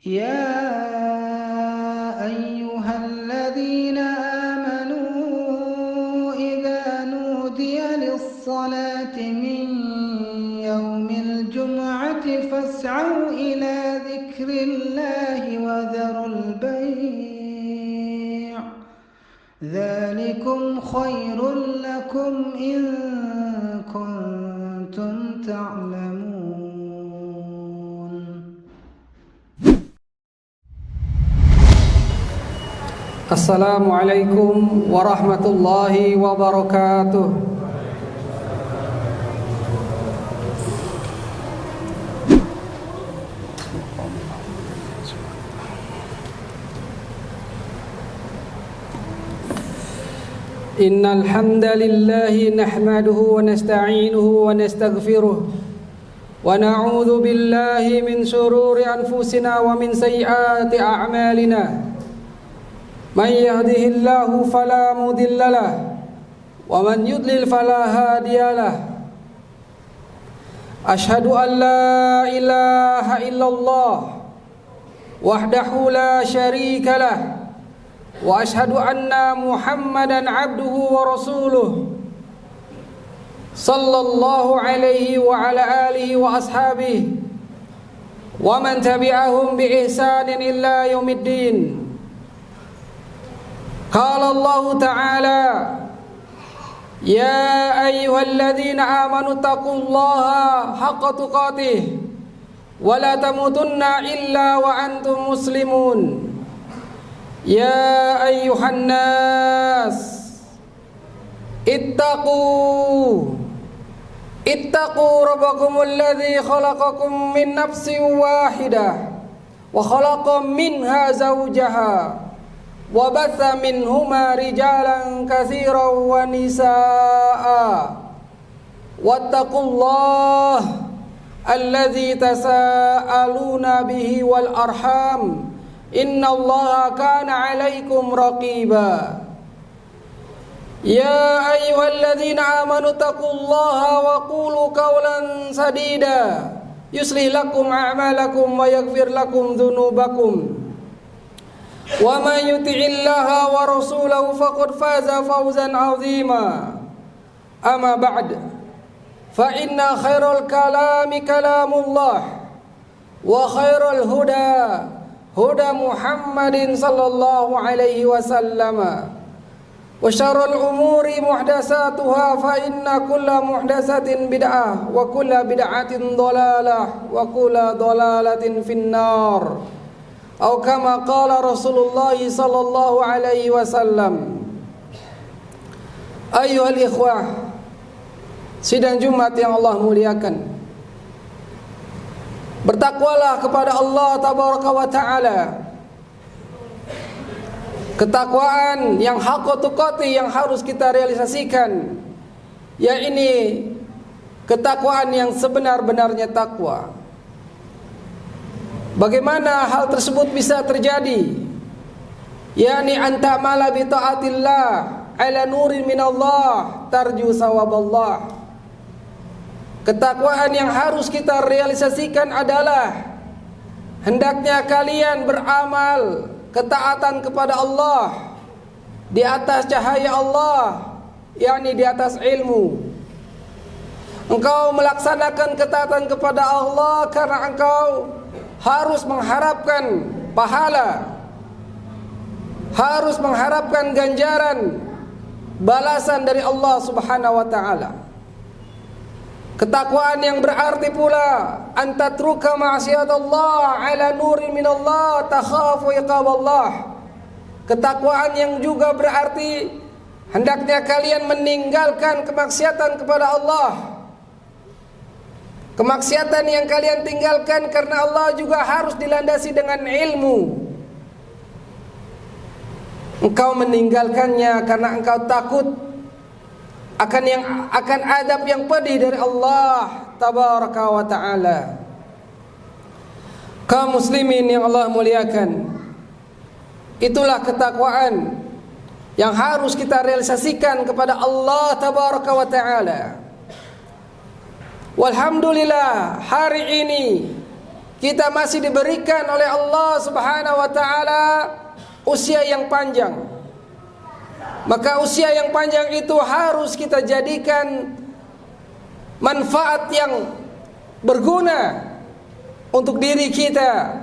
يا أيها الذين آمنوا إذا نودي للصلاة من يوم الجمعة فاسعوا إلى ذكر الله وذروا البيع ذلكم خير لكم إن كنتم تعلمون. Assalamualaikum warahmatullahi wabarakatuh. Innal hamdalillahi nahmaduhu wa nasta'inuhu wa nastaghfiruh wa na'udzu billahi min shururi anfusina wa min sayyiati a'malina. Man yahdihillahu fala mudhillalah wa man yudlil fala hadiyalah. Ashhadu an la ilaha illallah wahdahu la syarikalah wa ashhadu anna Muhammadan abduhu wa rasuluh sallallahu alaihi wa ala alihi wa ashabihi wa man tabi'ahum bi ihsanin illa yaumiddin. Qala Allah Ta'ala, ya ayyuhalladzina amanu taqullaha haqqa tuqatih wa la tamutunna illa wa antum muslimun. Ya ayyuhan nas ittaqu rabbakumul ladzi khalaqakum min nafsin wahidah wa khalaqa minha zawjaha wa batha minhuma rijalan katsiran wa nisaa wattaqullaha alladzi tasaaluna bihi wal arham innallaha kana 'alaikum raqiba. Ya ayyuhalladzina amanu taqullaha wa qulu qawlan sadida yuslih lakum a'malakum wa yaghfir lakum dhunubakum. Wa man yuti'illaha wa rasulahu faqad faza fawzan 'azima. Amma ba'd. Fa inna khairal kalami kalamullah wa khairal huda huda Muhammadin sallallahu alaihi wasallam. Wa syarrul umuri muhdatsatuha fa inna kulla muhdatsatin bid'ah wa kulla bid'atin dhalalah wa kulla dhalalatin finnar. Atau kama qala Rasulullah sallallahu alaihi wasallam. Ayyuhal ikhwah, sidang Jumat yang Allah muliakan, bertakwalah kepada Allah tabaraka wa taala. Ketakwaan yang haqqa tuqati yang harus kita realisasikan, ya ini ketakwaan yang sebenar-benarnya takwa. Bagaimana hal tersebut bisa terjadi? Yani anta mala bi taatillah ala nurin minallah tarju sawaballah. Ketakwaan yang harus kita realisasikan adalah hendaknya kalian beramal ketaatan kepada Allah di atas cahaya Allah, yakni di atas ilmu. Engkau melaksanakan ketaatan kepada Allah karena engkau harus mengharapkan pahala, harus mengharapkan ganjaran, balasan dari Allah Subhanahu wa taala. Ketakwaan yang berarti pula antatruka ma'siyatullah ala nurin minallah takhafu iqaballah. Ketakwaan yang juga berarti hendaknya kalian meninggalkan kemaksiatan kepada Allah. Kemaksiatan yang kalian tinggalkan karena Allah juga harus dilandasi dengan ilmu. Engkau meninggalkannya karena engkau takut akan adab yang pedih dari Allah tabaraka wa taala. Kaum muslimin yang Allah muliakan, itulah ketakwaan yang harus kita realisasikan kepada Allah tabaraka wa taala. Walhamdulillah, hari ini kita masih diberikan oleh Allah Subhanahu wa taala usia yang panjang. Maka usia yang panjang itu harus kita jadikan manfaat yang berguna untuk diri kita,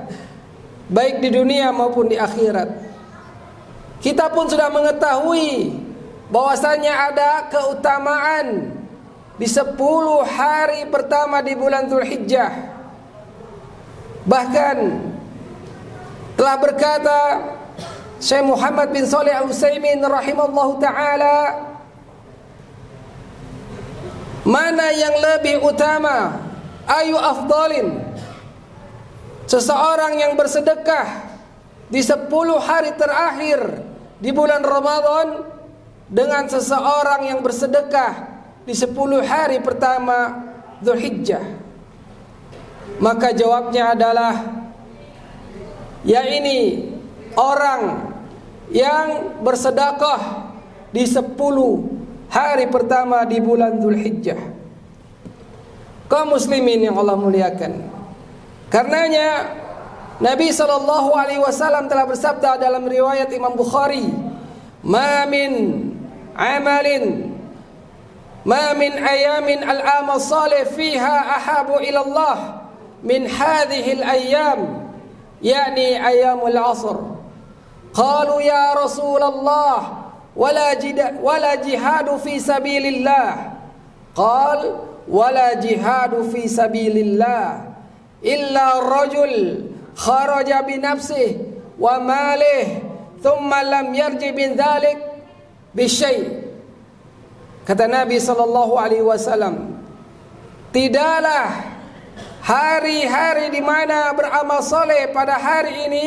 baik di dunia maupun di akhirat. Kita pun sudah mengetahui bahwasanya ada keutamaan di 10 hari pertama di bulan Dzulhijjah. Bahkan telah berkata Syekh Muhammad bin Shalih Al-Utsaimin rahimallahu taala, mana yang lebih utama, ayu afdalin, seseorang yang bersedekah di 10 hari terakhir di bulan Ramadan dengan seseorang yang bersedekah di 10 hari pertama Dzulhijjah. Maka jawabnya adalah, ya ini orang yang bersedekah di 10 hari pertama di bulan Dzulhijjah. Kaum muslimin yang Allah muliakan, karenanya Nabi SAW telah bersabda dalam riwayat Imam Bukhari, ma min ayamin al-amal salih fiha ahabu ila Allah min hadhihi al-ayyam, yakni ayyamul asr. Qalu ya Rasulullah wala jihadu fi sabilillah. Qal wala jihadu fi sabilillah illa rajul kharaja bi nafsihi wa malihi thumma lam yarji min dzalik bi syai'. Kata Nabi sallallahu alaihi wasallam, tidaklah hari-hari di mana beramal soleh pada hari ini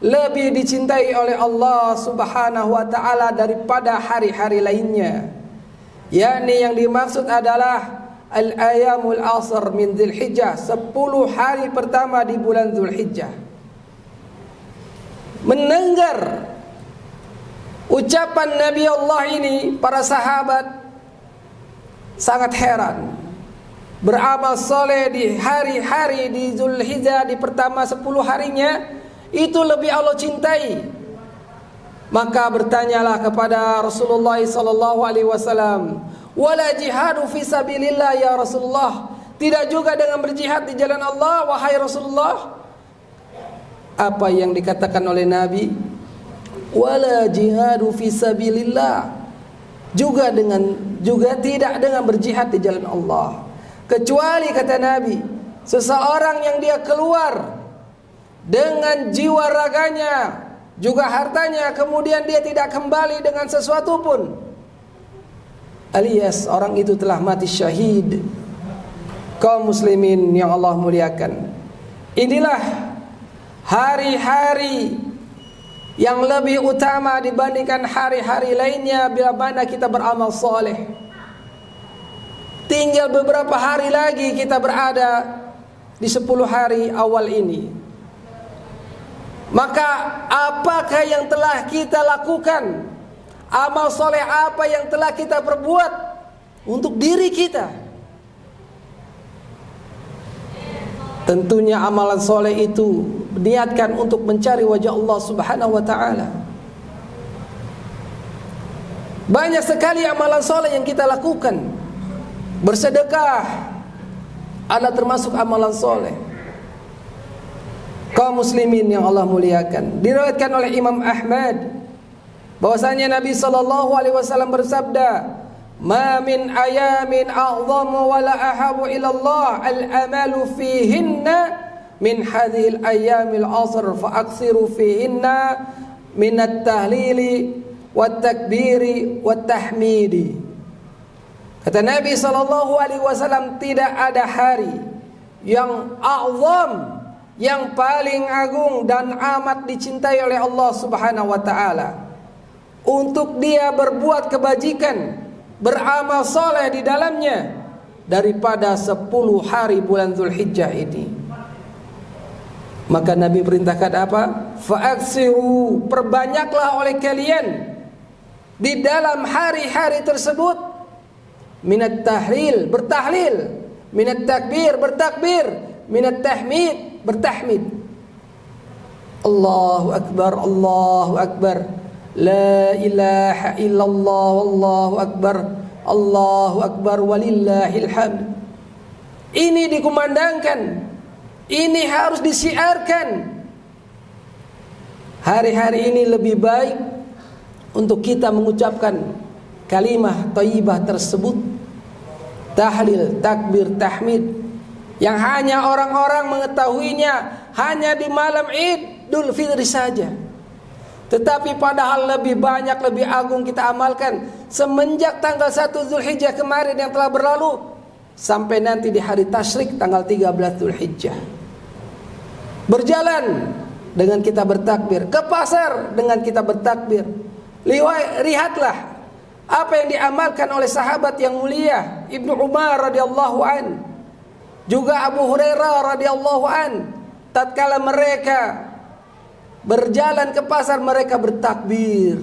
lebih dicintai oleh Allah Subhanahu wa taala daripada hari-hari lainnya. Yakni yang dimaksud adalah al-ayamul asr min Dzulhijjah, 10 hari pertama di bulan Dzulhijjah. Mendengar ucapan Nabi Allah ini, para sahabat sangat heran. Beramal soleh di hari-hari di Dzulhijjah, di pertama 10 harinya, itu lebih Allah cintai. Maka bertanyalah kepada Rasulullah SAW, wala jihadu fi sabilillah ya Rasulullah, tidak juga dengan berjihad di jalan Allah wahai Rasulullah? Apa yang dikatakan oleh Nabi? Wala jihadu fi sabilillah, juga tidak dengan berjihad di jalan Allah. Kecuali kata Nabi, seseorang yang dia keluar dengan jiwa raganya juga hartanya, kemudian dia tidak kembali dengan sesuatu pun, alias orang itu telah mati syahid. Kaum muslimin yang Allah muliakan, inilah hari-hari yang lebih utama dibandingkan hari-hari lainnya bila mana kita beramal soleh. Tinggal beberapa hari lagi kita berada di 10 hari awal ini. Maka apakah yang telah kita lakukan? Amal soleh apa yang telah kita perbuat untuk diri kita? Tentunya amalan soleh itu niatkan untuk mencari wajah Allah Subhanahu wa ta'ala. Banyak sekali amalan soleh yang kita lakukan. Bersedekah adalah termasuk amalan soleh. Kaum muslimin yang Allah muliakan, diriwayatkan oleh Imam Ahmad bahwasanya Nabi SAW bersabda, ma min ayamin a'zamu wa la ahabu ila Allah al-amalu fihinna min hadhil ayyamil asr fa aksiru fihinna min at-tahlili wat takbiri wat tahmidi. Kata Nabi SAW, tidak ada hari yang a'zam, yang paling agung dan amat dicintai oleh Allah Subhanahu wa ta'ala untuk dia berbuat kebajikan, beramal soleh di dalamnya, daripada 10 hari bulan Dzulhijjah ini. Maka Nabi perintahkan apa? Fa'aksiru, perbanyaklah oleh kalian di dalam hari-hari tersebut minat tahlil, bertahlil, minat takbir, bertakbir, minat tahmid, bertahmid. Allahu Akbar, Allahu Akbar, la ilaha illallah, Allahu Akbar, Allahu Akbar, walillahil hamd. Ini dikumandangkan, ini harus disiarkan. Hari-hari ini lebih baik untuk kita mengucapkan kalimah thayyibah tersebut, tahlil, takbir, tahmid, yang hanya orang-orang mengetahuinya hanya di malam Idul Fitri saja. Tetapi padahal lebih banyak, lebih agung kita amalkan semenjak tanggal 1 Zulhijjah kemarin yang telah berlalu sampai nanti di hari tasyrik tanggal 13 Zulhijjah. Berjalan dengan kita bertakbir, ke pasar dengan kita bertakbir. Lihatlah apa yang diamalkan oleh sahabat yang mulia Ibnu Umar radhiyallahu an, juga Abu Hurairah radhiyallahu an. Tatkala mereka berjalan ke pasar, mereka bertakbir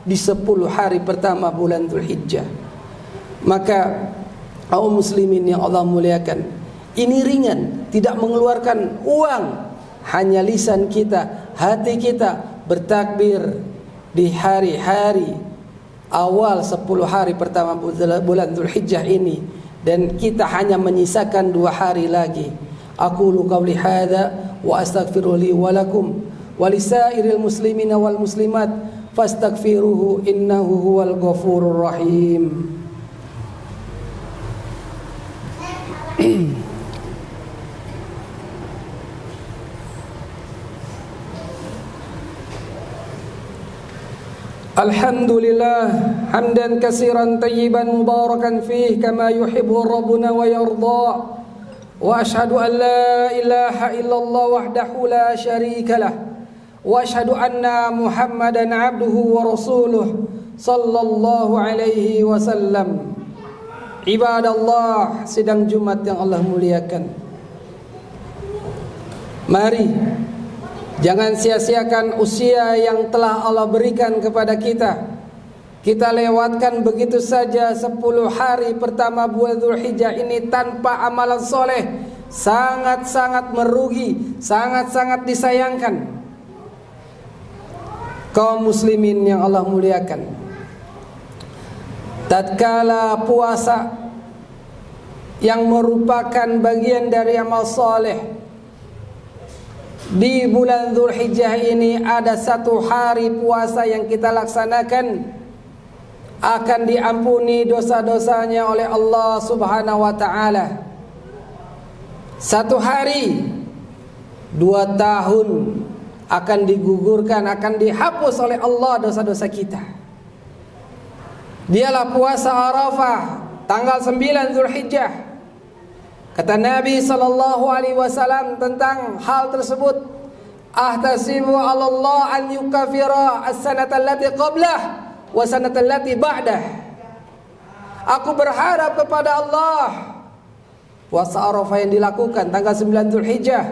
di 10 hari pertama bulan Dzulhijjah. Maka kaum muslimin yang Allah muliakan, ini ringan, tidak mengeluarkan uang, hanya lisan kita, hati kita bertakbir di hari-hari awal 10 hari pertama bulan Dzulhijjah ini, dan kita hanya menyisakan 2 hari lagi. Aqulu qawli hadza wa astaghfiru li wa lakum wa lisairil muslimina wal muslimat fastaghfiruhu innahu huwal ghafurur rahim. Alhamdulillah hamdan katsiran tayyiban mubarakan fih kama yuhibbu rabbuna wa yarda. Wa ashhadu an la ilaha illallah wahdahu la syarika lah. Wa ashhadu anna Muhammadan abduhu wa rasuluh sallallahu alaihi wasallam. Ibadallah, sidang Jumat yang Allah muliakan, mari jangan sia-siakan usia yang telah Allah berikan kepada kita. Kita lewatkan begitu saja 10 hari pertama bulan Dzulhijjah ini tanpa amalan soleh. Sangat-sangat merugi, sangat-sangat disayangkan. Kaum muslimin yang Allah muliakan, tatkala puasa yang merupakan bagian dari amal soleh, di bulan Dzulhijjah ini ada 1 hari puasa yang kita laksanakan, akan diampuni dosa-dosanya oleh Allah Subhanahu wa ta'ala. 1 hari 2 tahun akan digugurkan, akan dihapus oleh Allah dosa-dosa kita. Dialah puasa Arafah tanggal 9 Dzulhijjah. Kata Nabi SAW tentang hal tersebut, ahtasibu 'ala Allah an yukaffira as-sanata allati qablah wa sanata allati ba'dah. Aku berharap kepada Allah puasa Arafah yang dilakukan tanggal 9 Dzulhijjah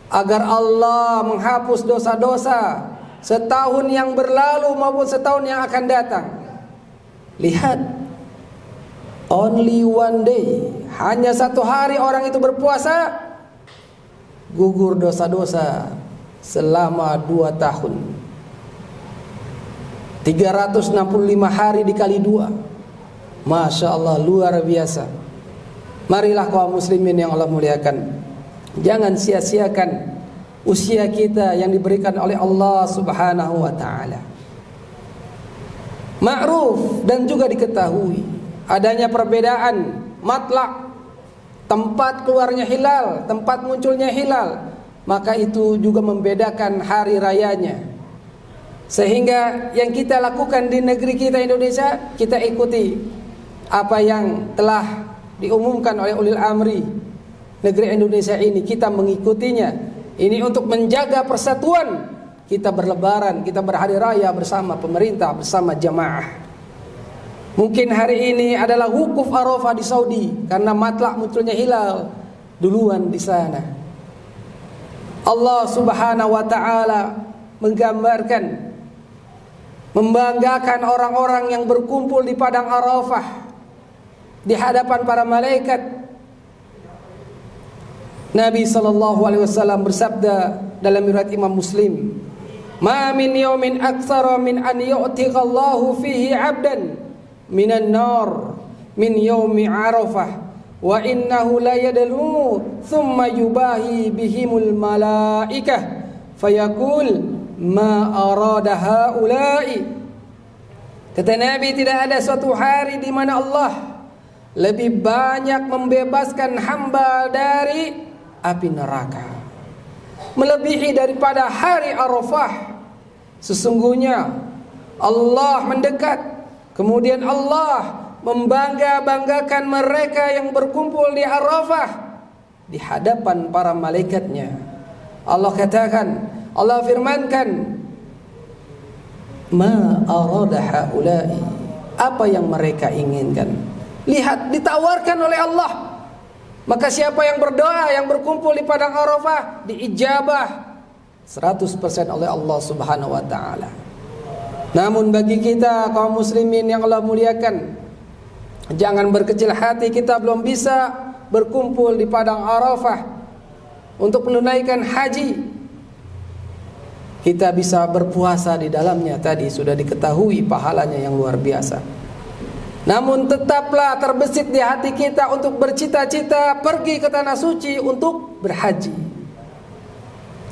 agar Allah menghapus dosa-dosa setahun yang berlalu maupun setahun yang akan datang. Lihat, only one day, hanya 1 hari orang itu berpuasa, gugur dosa-dosa selama 2 tahun. 365 hari dikali 2. Masya Allah, luar biasa. Marilah kaum muslimin yang Allah muliakan, jangan sia-siakan usia kita yang diberikan oleh Allah Subhanahu wa ta'ala. Ma'ruf dan juga diketahui adanya perbedaan matlak, tempat keluarnya hilal, tempat munculnya hilal, maka itu juga membedakan hari rayanya. Sehingga yang kita lakukan di negeri kita Indonesia, kita ikuti apa yang telah diumumkan oleh ulil amri negeri Indonesia ini, kita mengikutinya. Ini untuk menjaga persatuan. Kita berlebaran, kita berhari raya bersama pemerintah, bersama jamaah. Mungkin hari ini adalah wukuf Arafah di Saudi karena matlak munculnya hilal duluan di sana. Allah Subhanahu wa ta'ala menggambarkan, membanggakan orang-orang yang berkumpul di padang Arafah di hadapan para malaikat. Nabi SAW bersabda dalam riwayat Imam Muslim, "Ma min yawmin aktsara min an yu'tiqallahu fihi 'abdan minan nar min yaumi Arafah wa innahu la yadlu thumma yubahi bihimul malaikah fayaqul ma arada haula'i." Kata Nabi, tidak ada suatu hari di mana Allah lebih banyak membebaskan hamba dari api neraka, melebihi daripada hari Arafah. Sesungguhnya Allah mendekat, kemudian Allah membangga-banggakan mereka yang berkumpul di Arafah di hadapan para malaikatnya. Allah katakan, Allah firmankan, ma arada haula'i, apa yang mereka inginkan. Lihat, ditawarkan oleh Allah. Maka siapa yang berdoa, yang berkumpul di padang Arafah, diijabah 100% oleh Allah Subhanahu wa taala. Namun bagi kita kaum muslimin yang Allah muliakan, jangan berkecil hati, kita belum bisa berkumpul di padang Arafah untuk menunaikan haji. Kita bisa berpuasa di dalamnya, tadi sudah diketahui pahalanya yang luar biasa. Namun tetaplah terbesit di hati kita untuk bercita-cita pergi ke tanah suci untuk berhaji.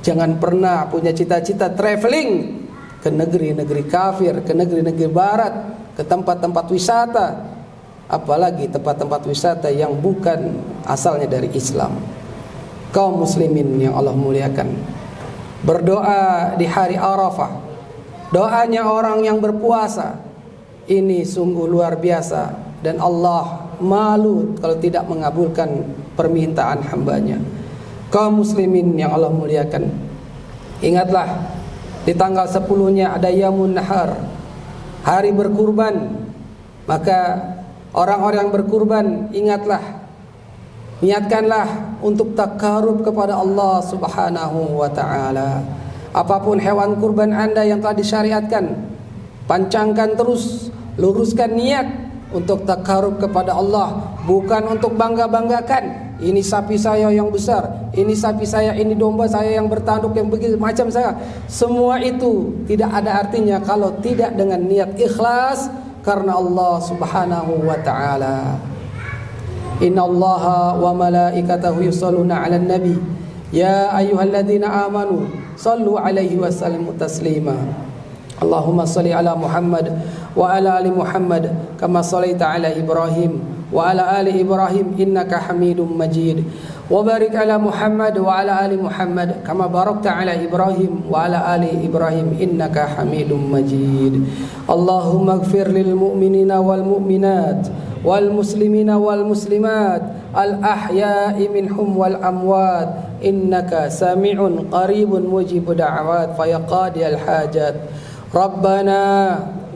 Jangan pernah punya cita-cita traveling ke negeri-negeri kafir, ke negeri-negeri barat, ke tempat-tempat wisata, apalagi tempat-tempat wisata yang bukan asalnya dari Islam. Kaum muslimin yang Allah muliakan, berdoa di hari Arafah, doanya orang yang berpuasa, ini sungguh luar biasa, dan Allah malu kalau tidak mengabulkan permintaan hambanya. Kaum muslimin yang Allah muliakan, ingatlah di tanggal 10-nya ada Yamun Nahar, hari berkurban. Maka orang-orang yang berkurban, ingatlah, niatkanlah untuk takarub kepada Allah Subhanahu wa taala. Apapun hewan kurban Anda yang telah disyariatkan, pancangkan terus, luruskan niat untuk takarub kepada Allah, bukan untuk bangga-banggakan. Ini sapi saya yang besar, ini sapi saya, ini domba saya yang bertanduk, yang begitu macam saya. Semua itu tidak ada artinya kalau tidak dengan niat ikhlas karena Allah Subhanahu wa taala. Innallaha wa malaikatahu yusholluna 'alan nabi ya ayyuhalladzina amanu shallu 'alaihi wa sallimu taslima. Allahumma shalli ala Muhammad wa ala ali Muhammad kama shallaita ala Ibrahim wa ala ali Ibrahim innaka Hamidum Majid. Wa barik ala Muhammad wa ala ali Muhammad kama barakta ala Ibrahim wa ala ali Ibrahim innaka Hamidum Majid. Allahumma ighfir lil mu'minina wal mu'minat wal muslimina wal muslimat al ahya'i minhum wal amwat innaka sami'un qaribun mujibud da'awat fayaqadiyal hajat. Rabbana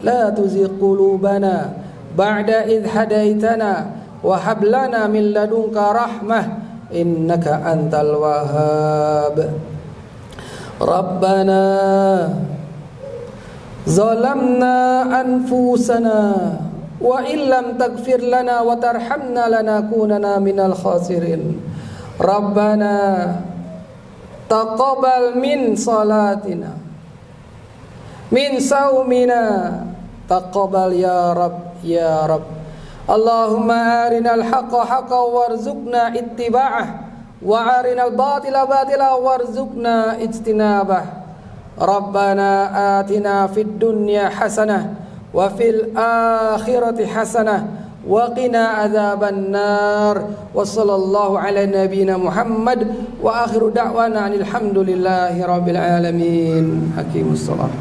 la tuzigh qulubana ba'da idh hadaitana wa hab lana min ladunka rahmah innaka antal wahhab. Rabbana zalamna anfusana wa illam taghfir lana wa tarhamna lanakunanna minal khasirin. Rabbana taqabbal min salatina min saumina taqabbal ya Rabb ya Rabb. Allahumma arinal haqqa haqqan warzuqna ittiba'ah wa arinal batila batila warzuqna ijtinabah. Rabbana atina fid dunya hasanah wa fil akhirati hasanah wa qina adzaban nar. Wa sallallahu ala nabiyyina Muhammad wa akhiru da'wana alhamdulillahi rabbil alamin. Hakimus salam.